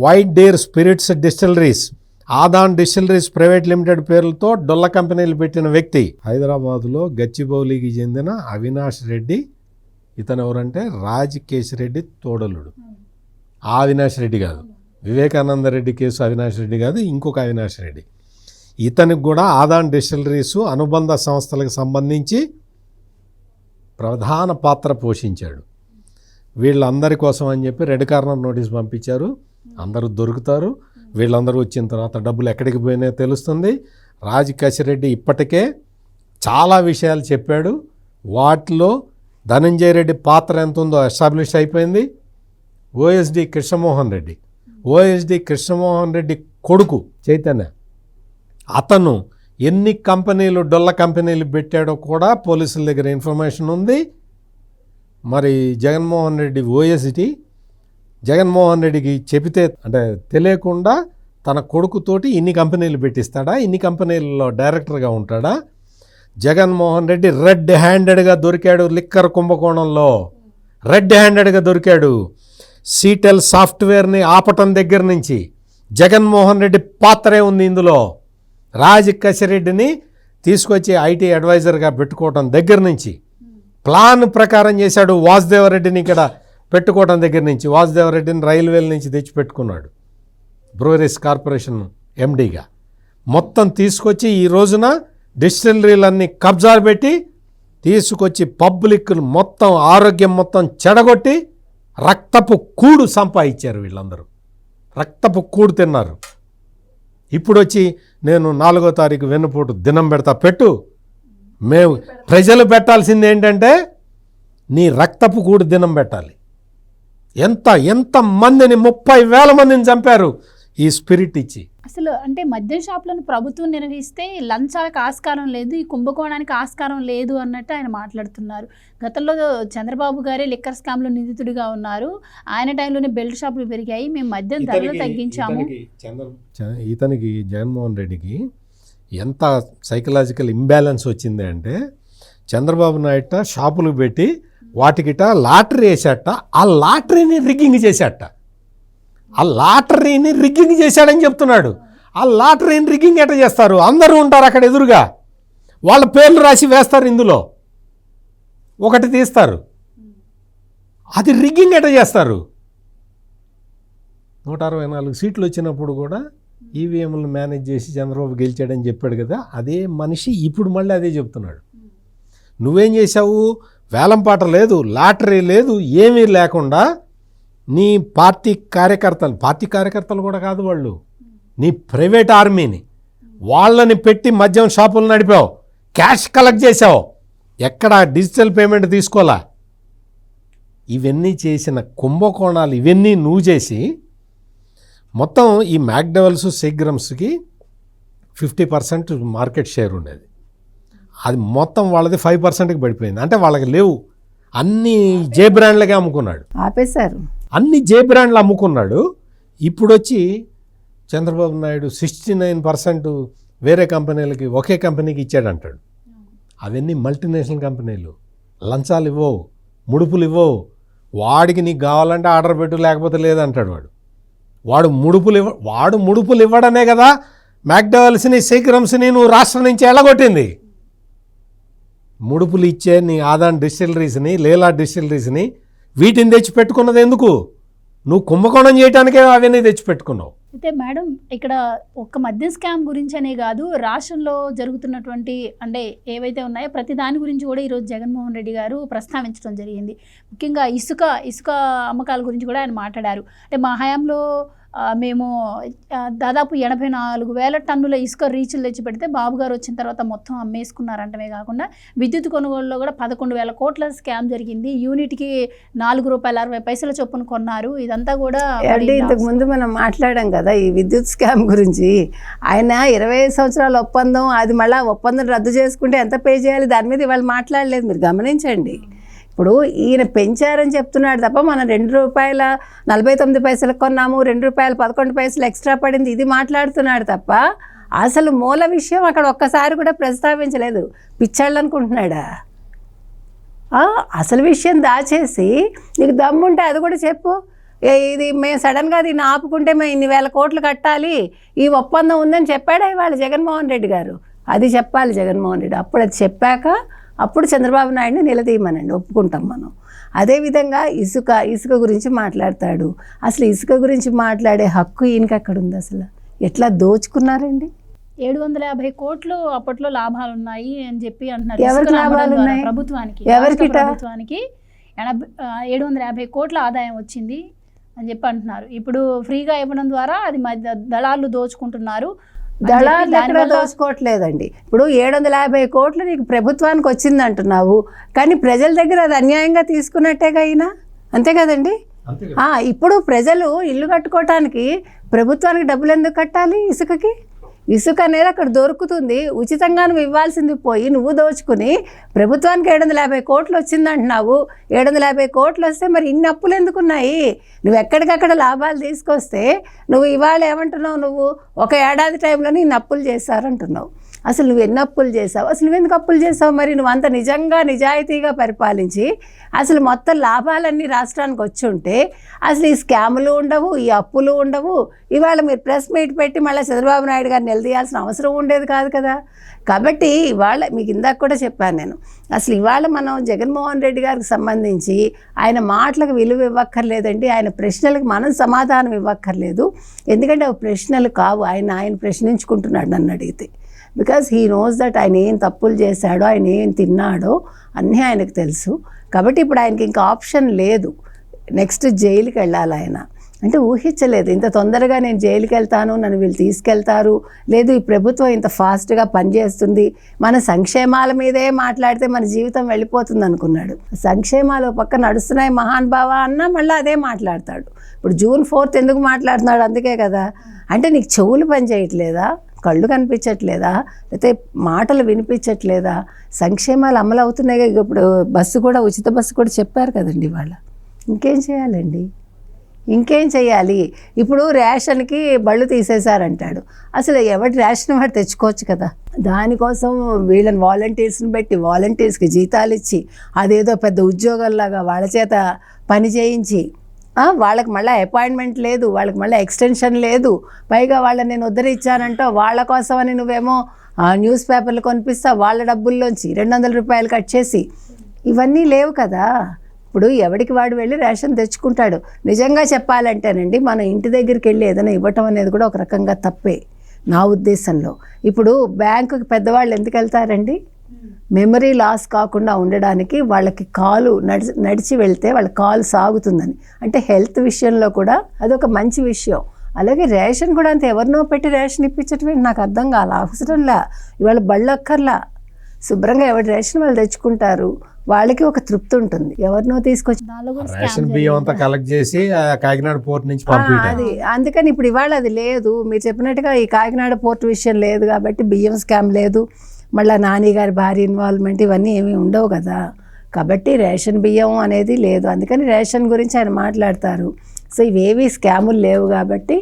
white dare spirits distilleries, Adan distilleries private limited పేర్లతో డొల్ల కంపెనీలు పెట్టిన వ్యక్తి. హైదరాబాదులో గచ్చిబౌలికి చెందిన అవినాష్ రెడ్డి, ఇతను ఎవరంటే రాజకేశిరెడ్డి తోడలుడు. ఆ అవినాష్ రెడ్డి కాదు, వివేకానంద రెడ్డి కేసు అవినాష్ రెడ్డి కాదు, ఇంకొక అవినాష్ రెడ్డి. ఇతనికి కూడా ఆదాన్ డిస్టిలరీస్ అనుబంధ సంస్థలకు సంబంధించి ప్రధాన పాత్ర పోషించాడు. వీళ్ళందరి కోసం అని చెప్పి రెడ్ కార్నర్ నోటీస్ పంపించారు. అందరూ దొరుకుతారు. వీళ్ళందరూ వచ్చిన తర్వాత డబ్బులు ఎక్కడికి పోయినాయో తెలుస్తుంది. రాజకసిరెడ్డి ఇప్పటికే చాలా విషయాలు చెప్పాడు. వాటిలో ధనంజయ రెడ్డి పాత్ర ఎంత ఉందో ఎస్టాబ్లిష్ అయిపోయింది. ఓఎస్డి కృష్ణమోహన్ రెడ్డి, ఓఎస్డి కృష్ణమోహన్ రెడ్డి కొడుకు చైతన్య, అతను ఎన్ని కంపెనీలు డొల్ల కంపెనీలు పెట్టాడో కూడా పోలీసుల దగ్గర ఇన్ఫర్మేషన్ ఉంది. మరి జగన్మోహన్ రెడ్డి ఓఎస్డి జగన్మోహన్ రెడ్డికి చెబితే అంటే తెలియకుండా తన కొడుకుతోటి ఇన్ని కంపెనీలు పెట్టిస్తాడా, ఇన్ని కంపెనీలలో డైరెక్టర్గా ఉంటాడా? జగన్మోహన్ రెడ్డి రెడ్ హ్యాండెడ్గా దొరికాడు లిక్కర్ కుంభకోణంలో, రెడ్ హ్యాండెడ్గా దొరికాడు. సీటెల్ సాఫ్ట్వేర్ని ఆపటం దగ్గర నుంచి జగన్మోహన్ రెడ్డి పాత్రే ఉంది ఇందులో. రాజ్ కసిరెడ్డిని తీసుకొచ్చి ఐటీ అడ్వైజర్గా పెట్టుకోవటం దగ్గర నుంచి ప్లాన్ ప్రకారం చేశాడు. వాసుదేవరెడ్డిని ఇక్కడ పెట్టుకోవటం దగ్గర నుంచి వాసుదేవరెడ్డిని రైల్వేల నుంచి తెచ్చిపెట్టుకున్నాడు బ్రూవరీస్ కార్పొరేషన్ ఎండీగా. మొత్తం తీసుకొచ్చి ఈ రోజున డిస్టిలరీలన్నీ కబ్జా పెట్టి తీసుకొచ్చి పబ్లిక్ మొత్తం ఆరోగ్యం మొత్తం చెడగొట్టి రక్తపు కూడు సంపాదించారు. వీళ్ళందరూ రక్తపు కూడు తిన్నారు. ఇప్పుడు వచ్చి నేను 4వ తారీఖు వెన్నుపోటు దినం పెడతా పెట్టు. మేము ప్రజలు పెట్టాల్సింది ఏంటంటే నీ రక్తపు కూడు దినం పెట్టాలి. ఎంత మందిని 30,000 మందిని చంపారు ఈ స్పిరిట్ ఇచ్చి. అసలు అంటే మద్యం షాపులను ప్రభుత్వం నిర్వహిస్తే లంచాలకు ఆస్కారం లేదు, ఈ కుంభకోణానికి ఆస్కారం లేదు అన్నట్టు ఆయన మాట్లాడుతున్నారు. గతంలో చంద్రబాబు గారే లిక్కర్ స్కామ్లో నిందితుడిగా ఉన్నారు. ఆయన టైంలోనే బెల్ట్ షాపులు పెరిగాయి, మేము మద్యం ధరలు తగ్గించాము. ఇతనికి జగన్మోహన్ రెడ్డికి ఎంత సైకలాజికల్ ఇంబ్యాలెన్స్ వచ్చింది అంటే చంద్రబాబు నాయుడు షాపులు పెట్టి వాటికిట లాటరీ వేసాట, ఆ లాటరీని రిగ్గింగ్ చేశాట. ఆ లాటరీని రిగ్గింగ్ చేశాడని చెప్తున్నాడు. ఆ లాటరీని రిగ్గింగ్ ఎట్లా చేస్తారు? అందరూ ఉంటారు అక్కడ ఎదురుగా, వాళ్ళ పేర్లు రాసి వేస్తారు, ఇందులో ఒకటి తీస్తారు. అది రిగ్గింగ్ ఎట్లా చేస్తారు? 164 సీట్లు వచ్చినప్పుడు కూడా ఈవీఎంలను మేనేజ్ చేసి చంద్రబాబు గెలిచాడని చెప్పాడు కదా, అదే మనిషి ఇప్పుడు మళ్ళీ అదే చెప్తున్నాడు. నువ్వేం చేశావు? వేలంపాట లేదు, లాటరీ లేదు, ఏమీ లేకుండా నీ పార్టీ కార్యకర్తలు కూడా కాదు వాళ్ళు, నీ ప్రైవేట్ ఆర్మీని వాళ్ళని పెట్టి మద్యం షాపులు నడిపావు, క్యాష్ కలెక్ట్ చేసావు, ఎక్కడ డిజిటల్ పేమెంట్ తీసుకోవాలా. ఇవన్నీ చేసిన కుంభకోణాలు ఇవన్నీ నువ్వు చేసి మొత్తం ఈ మ్యాక్డవల్స్ సీగ్రమ్స్కి 50% మార్కెట్ షేర్ ఉండేది. అది మొత్తం వాళ్ళది 5%కి పడిపోయింది. అంటే వాళ్ళకి లేవు, అన్ని జే బ్రాండ్లకే అమ్ముకున్నాడు, ఆపేశారు. అన్ని జే బ్రాండ్లు అమ్ముకున్నాడు. ఇప్పుడు వచ్చి చంద్రబాబు నాయుడు 69% వేరే కంపెనీలకి ఒకే కంపెనీకి ఇచ్చాడంటాడు. అవన్నీ మల్టీనేషనల్ కంపెనీలు, లంచాలు ఇవ్వవు, ముడుపులు ఇవ్వవు. వాడికి నీకు కావాలంటే ఆర్డర్ పెట్టు, లేకపోతే లేదంటాడు వాడు. వాడు ముడుపులు ఇవ్వడమే కదా మ్యాక్డవల్స్ని సీక్రమ్స్ని నువ్వు రాష్ట్రం నుంచి ఎల్లగొట్టింది. ముడుపులు ఇచ్చే నీ ఆదాన్ డిస్టిలరీస్ని, లేలా డిస్టిలరీస్ని వీటిని తెచ్చిపెట్టుకున్నది ఎందుకు? నువ్వు కుంభకోణం చేయడానికే అవన్నీ తెచ్చిపెట్టుకున్నావు. అయితే మేడం, ఇక్కడ ఒక్క మద్యం స్కామ్ గురించి అనే కాదు, రాష్ట్రంలో జరుగుతున్నటువంటి అంటే ఏవైతే ఉన్నాయో ప్రతి దాని గురించి కూడా ఈరోజు జగన్మోహన్ రెడ్డి గారు ప్రస్తావించడం జరిగింది. ముఖ్యంగా ఇసుక అమ్మకాల గురించి కూడా ఆయన మాట్లాడారు. అంటే మా హయాంలో మేము దాదాపు 84,000 టన్నుల ఇసుక రీచ్లు తెచ్చి పెడితే బాబు గారు వచ్చిన తర్వాత మొత్తం అమ్మేసుకున్నారంటమే కాకుండా విద్యుత్ కొనుగోలులో కూడా 11,000 కోట్ల స్కామ్ జరిగింది. యూనిట్కి ₹4.60 చొప్పున కొన్నారు. ఇదంతా కూడా ఇంతకు ముందు మనం మాట్లాడాం కదా ఈ విద్యుత్ స్కామ్ గురించి. ఆయన 25 సంవత్సరాల ఒప్పందం, అది మళ్ళీ ఒప్పందం రద్దు చేసుకుంటే ఎంత పే చేయాలి దాని మీద ఇవాళ మాట్లాడలేదు. మీరు గమనించండి. ఇప్పుడు ఈయన పెంచారని చెప్తున్నాడు తప్ప మనం ₹2.49 కొన్నాము, ₹2.11 ఎక్స్ట్రా పడింది, ఇది మాట్లాడుతున్నాడు తప్ప అసలు మూల విషయం అక్కడ ఒక్కసారి కూడా ప్రస్తావించలేదు. పిచ్చాళ్ళు అనుకుంటున్నాడా? అసలు విషయం దాచేసి నీకు దమ్ముంటే అది కూడా చెప్పు. ఇది మేము సడన్గా దీన్ని ఆపుకుంటే మేము ఇన్ని వేల కోట్లు కట్టాలి, ఈ ఒప్పందం ఉందని చెప్పాడా ఇవాళ జగన్మోహన్ రెడ్డి గారు? అది చెప్పాలి జగన్మోహన్ రెడ్డి. అప్పుడు అది చెప్పాక అప్పుడు చంద్రబాబు నాయుడిని నిలదీయమనండి, ఒప్పుకుంటాం మనం. అదేవిధంగా ఇసుక గురించి మాట్లాడతాడు. అసలు ఇసుక గురించి మాట్లాడే హక్కు ఈయనకి అక్కడ ఉంది? అసలు ఎట్లా దోచుకున్నారండి? 750 కోట్లు అప్పట్లో లాభాలు ఉన్నాయి అని చెప్పి అంటున్నారు. ఎవరికి లాభాలు ఉన్నాయి? ప్రభుత్వానికి 750 కోట్ల ఆదాయం వచ్చింది అని చెప్పి అంటున్నారు. ఇప్పుడు ఫ్రీగా ఇవ్వడం ద్వారా అది దళాలు దోచుకుంటున్నారు. దళారులు ఎక్కడ దోచుకోవట్లేదండి. ఇప్పుడు 750 కోట్లు నీకు ప్రభుత్వానికి వచ్చింది అంటున్నావు, కానీ ప్రజల దగ్గర అది అన్యాయంగా తీసుకున్నట్టేగా అయినా, అంతే కదండి. ఇప్పుడు ప్రజలు ఇల్లు కట్టుకోవటానికి ప్రభుత్వానికి డబ్బులు ఎందుకు కట్టాలి? ఇసుక అనేది అక్కడ దొరుకుతుంది, ఉచితంగా నువ్వు ఇవ్వాల్సింది పోయి నువ్వు దోచుకుని ప్రభుత్వానికి 750 కోట్లు వచ్చిందంటున్నావు. 750 కోట్లు వస్తే మరి ఇన్ని అప్పులు ఎందుకున్నాయి? నువ్వు ఎక్కడికక్కడ లాభాలు తీసుకొస్తే నువ్వు ఇవాళ ఏమంటున్నావు? నువ్వు ఒక ఏడాది టైంలోనే ఇన్ని అప్పులు చేశారంటున్నావు. అసలు నువ్వు ఎన్ని అప్పులు చేసావు? అసలు నువ్వెందుకు అప్పులు చేసావు? మరి నువ్వు అంత నిజంగా నిజాయితీగా పరిపాలించి అసలు మొత్తం లాభాలన్నీ రాష్ట్రానికి వచ్చి ఉంటే అసలు ఈ స్కాములు ఉండవు, ఈ అప్పులు ఉండవు. ఇవాళ మీరు ప్రెస్ మీట్ పెట్టి మళ్ళీ చంద్రబాబు నాయుడు గారిని నిలదీయాల్సిన అవసరం ఉండేది కాదు కదా. కాబట్టి ఇవాళ మీకు ఇందాక కూడా చెప్పాను నేను, అసలు ఇవాళ మనం జగన్మోహన్ రెడ్డి గారికి సంబంధించి ఆయన మాటలకు విలువ ఇవ్వక్కర్లేదండి, ఆయన ప్రశ్నలకు మనం సమాధానం ఇవ్వక్కర్లేదు. ఎందుకంటే అవి ప్రశ్నలు కావు, ఆయన ప్రశ్నించుకుంటున్నాడు నన్ను అడిగితే. బికాజ్ హీ నోస్ దట్ ఆయన ఏం తప్పులు చేశాడో, ఆయన ఏం తిన్నాడో అన్నీ ఆయనకు తెలుసు. కాబట్టి ఇప్పుడు ఆయనకి ఇంకా ఆప్షన్ లేదు, నెక్స్ట్ జైలుకి వెళ్ళాలి ఆయన. అంటే ఊహించలేదు ఇంత తొందరగా నేను జైలుకి వెళ్తాను, నన్ను వీళ్ళు తీసుకెళ్తారు, లేదు ఈ ప్రభుత్వం ఇంత ఫాస్ట్గా పనిచేస్తుంది, మన సంక్షేమాల మీదే మాట్లాడితే మన జీవితం వెళ్ళిపోతుంది అనుకున్నాడు. సంక్షేమాలు పక్క నడుస్తున్నాయి మహాన్ భావ అన్నా మళ్ళీ అదే మాట్లాడతాడు. ఇప్పుడు June 4th ఎందుకు మాట్లాడుతున్నాడు? అందుకే కదా. అంటే నీకు చెవులు పని చేయట్లేదా, కళ్ళు కనిపించట్లేదా, లేకపోతే మాటలు వినిపించట్లేదా? సంక్షేమాలు అమలు అవుతున్నాయి. ఇప్పుడు బస్సు కూడా, ఉచిత బస్సు కూడా చెప్పారు కదండి వాళ్ళ. ఇంకేం చేయాలండి, ఇంకేం చేయాలి? ఇప్పుడు రేషన్కి బళ్ళు తీసేశారంటాడు. అసలు ఎవరి రేషన్ వాడు తెచ్చుకోవచ్చు కదా. దానికోసం వీళ్ళని వాలంటీర్స్ని పెట్టి వాలంటీర్స్కి జీతాలు ఇచ్చి అదేదో పెద్ద ఉద్యోగాల్లాగా వాళ్ళ చేత పని చేయించి వాళ్ళకి మళ్ళీ అపాయింట్మెంట్ లేదు, వాళ్ళకి మళ్ళీ ఎక్స్టెన్షన్ లేదు, పైగా వాళ్ళని నేను ఉద్ధరించానంటో వాళ్ళ కోసమని నువ్వేమో న్యూస్ పేపర్లు కొనిపిస్తావు, వాళ్ళ డబ్బుల్లోంచి 200 రూపాయలు కట్ చేసి. ఇవన్నీ లేవు కదా. ఇప్పుడు ఎవడికి వాడు వెళ్ళి రేషన్ తెచ్చుకుంటాడు. నిజంగా చెప్పాలంటేనండి మన ఇంటి దగ్గరికి వెళ్ళి ఏదైనా ఇవ్వటం అనేది కూడా ఒక రకంగా తప్పే నా ఉద్దేశంలో. ఇప్పుడు బ్యాంకుకి పెద్దవాళ్ళు ఎందుకు వెళ్తారండి? మెమరీ లాస్ కాకుండా ఉండడానికి, వాళ్ళకి కాలు నడిచి వెళ్తే వాళ్ళ కాలు సాగుతుందని. అంటే హెల్త్ విషయంలో కూడా అదొక మంచి విషయం. అలాగే రేషన్ కూడా అంతే, ఎవరినో పెట్టి రేషన్ ఇప్పించటమే నాకు అర్థం కాల. అవసరంలా, ఇవాళ బళ్ళక్కర్లా, శుభ్రంగా ఎవరి రేషన్ వాళ్ళు తెచ్చుకుంటారు, వాళ్ళకి ఒక తృప్తి ఉంటుంది. ఎవరినో తీసుకొచ్చి రేషన్ బియ్యం అంతా కలెక్ట్ చేసి కాకినాడ పోర్ట్ నుంచి అది అందుకని ఇప్పుడు ఇవాళ అది లేదు. మీరు చెప్పినట్టుగా ఈ కాకినాడ పోర్ట్ విషయం లేదు కాబట్టి బియ్యం స్కామ్ లేదు, మళ్ళీ నాని గారి భారీ ఇన్వాల్వ్మెంట్ ఇవన్నీ ఏమీ ఉండవు కదా. కాబట్టి రేషన్ బియ్యం అనేది లేదు, అందుకని రేషన్ గురించి ఆయన మాట్లాడతారు. సో ఇవేవి స్కాములు లేవు కాబట్టి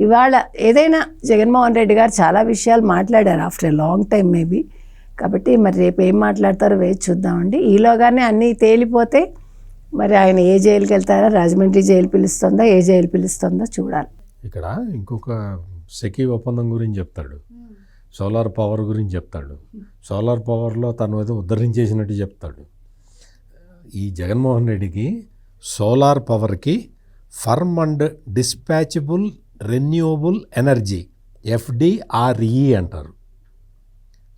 ఇవాళ ఏదైనా జగన్మోహన్ రెడ్డి గారు చాలా విషయాలు మాట్లాడారు after a long time maybe. కాబట్టి మరి రేపు ఏం మాట్లాడతారో వేచి చూద్దామండి. ఈలోగానే అన్నీ తేలిపోతే మరి ఆయన ఏ జైలుకి వెళ్తారో, రాజమండ్రి జైలు పిలుస్తుందా, ఏ జైలు పిలుస్తుందో చూడాలి. ఇక్కడ ఇంకొక సెకీ ఒప్పందం గురించి చెప్తాడు, సోలార్ పవర్ గురించి చెప్తాడు, సోలార్ పవర్లో తను ఏదో ఉద్ధరించేసినట్టు చెప్తాడు. ఈ జగన్మోహన్ రెడ్డికి సోలార్ పవర్కి firm and dispatchable renewable energy FDRE అంటారు.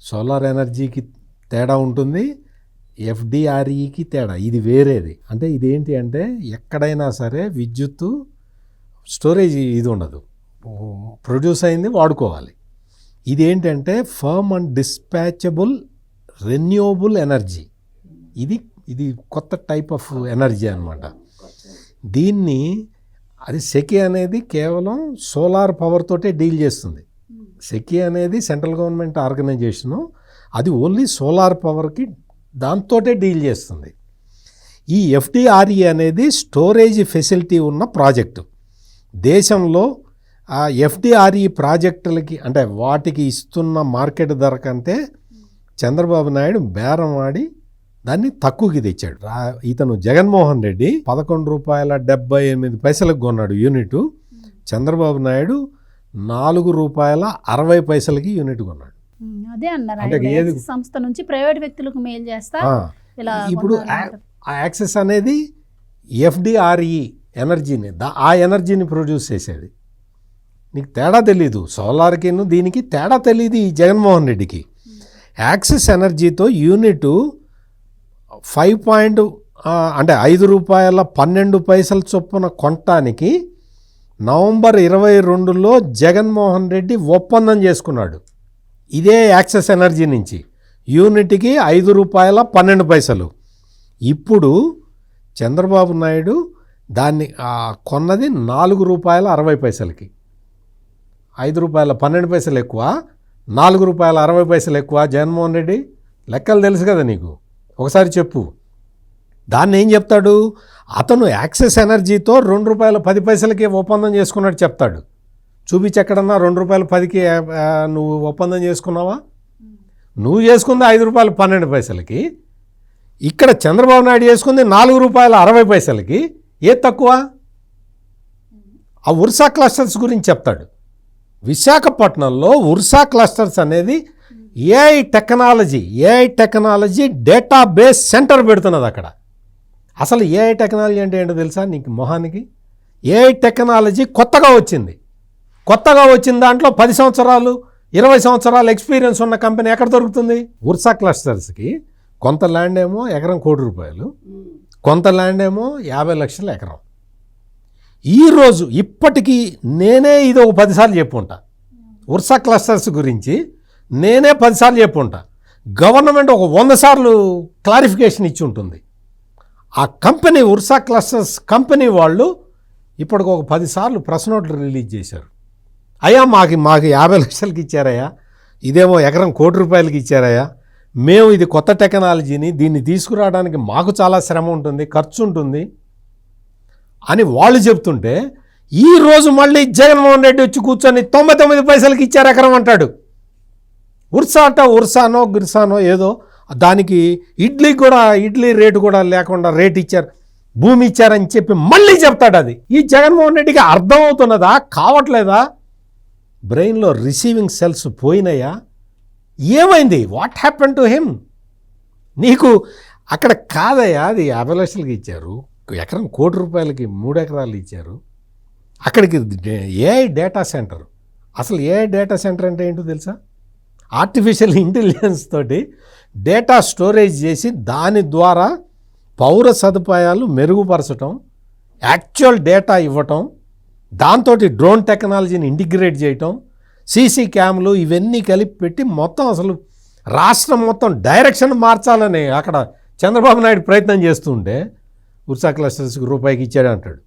సోలార్ ఎనర్జీకి తేడా ఉంటుంది, FDREకి తేడా, ఇది వేరేది. అంటే ఇదేంటి అంటే ఎక్కడైనా సరే విద్యుత్తు స్టోరేజ్ ఇది ఉండదు, ప్రొడ్యూస్ అయింది వాడుకోవాలి. ఇదేంటంటే firm and dispatchable renewable energy. ఇది కొత్త టైప్ ఆఫ్ ఎనర్జీ అనమాట. దీన్ని అది సెకీ అనేది కేవలం సోలార్ పవర్ తోటే డీల్ చేస్తుంది. సెకీ అనేది సెంట్రల్ గవర్నమెంట్ ఆర్గనైజేషను, అది ఓన్లీ సోలార్ పవర్కి దాంతోటే డీల్ చేస్తుంది. ఈ FDRE అనేది స్టోరేజ్ ఫెసిలిటీ ఉన్న ప్రాజెక్టు. దేశంలో ఆ FDRE ప్రాజెక్టులకి అంటే వాటికి ఇస్తున్న మార్కెట్ ధర కంటే చంద్రబాబు నాయుడు బేరం ఆడి దాన్ని తక్కువకి తెచ్చాడు. ఇతను జగన్మోహన్ రెడ్డి ₹11.78 కొన్నాడు యూనిట్, చంద్రబాబు నాయుడు ₹4.60 యూనిట్ కొన్నాడు. అదే అన్నారు, సంస్థ నుంచి ప్రైవేట్ వ్యక్తులకు మెయిల్ చేస్తా. ఇప్పుడు ఆ యాక్సెస్ అనేది FDRE ఎనర్జీని, ఆ ఎనర్జీని ప్రొడ్యూస్ చేసేది. నీకు తేడా తెలీదు, సోలార్కి దీనికి తేడా తెలియదు ఈ జగన్మోహన్ రెడ్డికి. యాక్సెస్ ఎనర్జీతో యూనిట్ 5 అంటే ₹5.12 చొప్పున కొనటానికి నవంబర్ 22లో జగన్మోహన్ రెడ్డి ఒప్పందం చేసుకున్నాడు ఇదే యాక్సెస్ ఎనర్జీ నుంచి యూనిట్కి ₹5.12. ఇప్పుడు చంద్రబాబు నాయుడు దాన్ని కొన్నది ₹4.60. ₹5.12 ఎక్కువ, ₹4.60 ఎక్కువ. జగన్మోహన్ రెడ్డి లెక్కలు తెలుసు కదా నీకు, ఒకసారి చెప్పు. దాన్ని ఏం చెప్తాడు? అతను యాక్సెస్ ఎనర్జీతో ₹2.10కి ఒప్పందం చేసుకున్నట్టు చెప్తాడు. చూపించి ఎక్కడన్నా ₹2.10కి నువ్వు ఒప్పందం చేసుకున్నావా? నువ్వు చేసుకుంది ₹5.12కి. ఇక్కడ చంద్రబాబు నాయుడు చేసుకుంది ₹4.60కి. ఏది తక్కువ? ఆ ఉర్సా క్లస్టర్స్ గురించి చెప్తాడు. విశాఖపట్నంలో ఉర్సా క్లస్టర్స్ అనేది ఏఐ టెక్నాలజీ డేటాబేస్ సెంటర్ పెడుతున్నది అక్కడ. అసలు ఏఐ టెక్నాలజీ అంటే ఏంటో తెలుసా నీకు మొహానికి? ఏఐ టెక్నాలజీ కొత్తగా వచ్చింది దాంట్లో 10 సంవత్సరాలు 20 సంవత్సరాలు ఎక్స్పీరియన్స్ ఉన్న కంపెనీ ఎక్కడ దొరుకుతుంది? ఉర్సా క్లస్టర్స్కి కొంత ల్యాండ్ ఏమో ఎకరం ₹1,00,00,000, కొంత ల్యాండ్ ఏమో 50 లక్షల ఎకరం. ఈరోజు ఇప్పటికీ నేనే ఇది ఒక 10 సార్లు చెప్పుంటా. ఉర్సా క్లస్టర్స్ గురించి నేనే 10 సార్లు చెప్పుంటా. గవర్నమెంట్ ఒక 100 సార్లు క్లారిఫికేషన్ ఇచ్చి ఉంటుంది. ఆ కంపెనీ ఉర్సా క్లస్టర్స్ కంపెనీ వాళ్ళు ఇప్పటికి ఒక 10 సార్లు ప్రెస్ నోట్లు రిలీజ్ చేశారు. అయ్యా మాకు 50 లక్షలకి ఇచ్చారయ్యా, ఇదేమో ఎకరం ₹1,00,00,000కి ఇచ్చారయ్యా, మేము ఇది కొత్త టెక్నాలజీని దీన్ని తీసుకురావడానికి మాకు చాలా శ్రమ ఉంటుంది, ఖర్చు ఉంటుంది అని వాళ్ళు చెప్తుంటే ఈరోజు మళ్ళీ జగన్మోహన్ రెడ్డి వచ్చి కూర్చొని 99 పైసలకి ఇచ్చారు ఎకరం అంటాడు. ఉర్సానో గిర్సానో ఏదో దానికి ఇడ్లీ రేటు కూడా లేకుండా రేట్ ఇచ్చారు, భూమి ఇచ్చారని చెప్పి మళ్ళీ చెప్తాడు. అది ఈ జగన్మోహన్ రెడ్డికి అర్థమవుతున్నదా? కావట్లేదా? బ్రెయిన్లో రిసీవింగ్ సెల్స్ పోయినాయా? ఏమైంది? What happen to him? నీకు అక్కడ కాదయ్యా, అది 50 లక్షలకి ఇచ్చారు, ఎకరం ₹1,00,00,000కి 3 ఎకరాలు ఇచ్చారు. అక్కడికి ఏఐ డేటా సెంటర్. అసలు ఏఐ డేటా సెంటర్ అంటే ఏంటో తెలుసా? ఆర్టిఫిషియల్ ఇంటెలిజెన్స్ తోటి డేటా స్టోరేజ్ చేసి దాని ద్వారా పౌర సదుపాయాలు మెరుగుపరచడం, యాక్చువల్ డేటా ఇవ్వటం, దాంతో డ్రోన్ టెక్నాలజీని ఇంటిగ్రేట్ చేయటం, సీసీ క్యామ్లు ఇవన్నీ కలిపి పెట్టి మొత్తం అసలు రాష్ట్రం మొత్తం డైరెక్షన్ మార్చాలని అక్కడ చంద్రబాబు నాయుడు ప్రయత్నం చేస్తుంటే ఉర్సా క్లస్టర్స్కి ₹1 ఇచ్చాడు అంటాడు.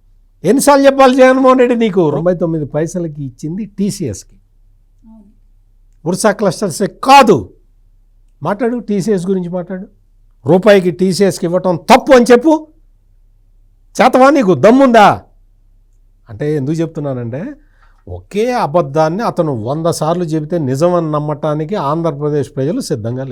ఎన్నిసార్లు చెప్పాలి జగన్మోహన్ రెడ్డి నీకు? 99 పైసలకి ఇచ్చింది టీసీఎస్కి, ఉర్సా క్లస్టర్సే కాదు. మాట్లాడు, టీసీఎస్ గురించి మాట్లాడు. ₹1కి టీసీఎస్కి ఇవ్వటం తప్పు అని చెప్పు. చేతవా? నీకు దమ్ముందా? అంటే ఎందుకు చెప్తున్నానంటే ఒకే అబద్ధాన్ని అతను 100 సార్లు చెబితే నిజమని నమ్మటానికి ఆంధ్రప్రదేశ్ ప్రజలు సిద్ధంగా లేరు.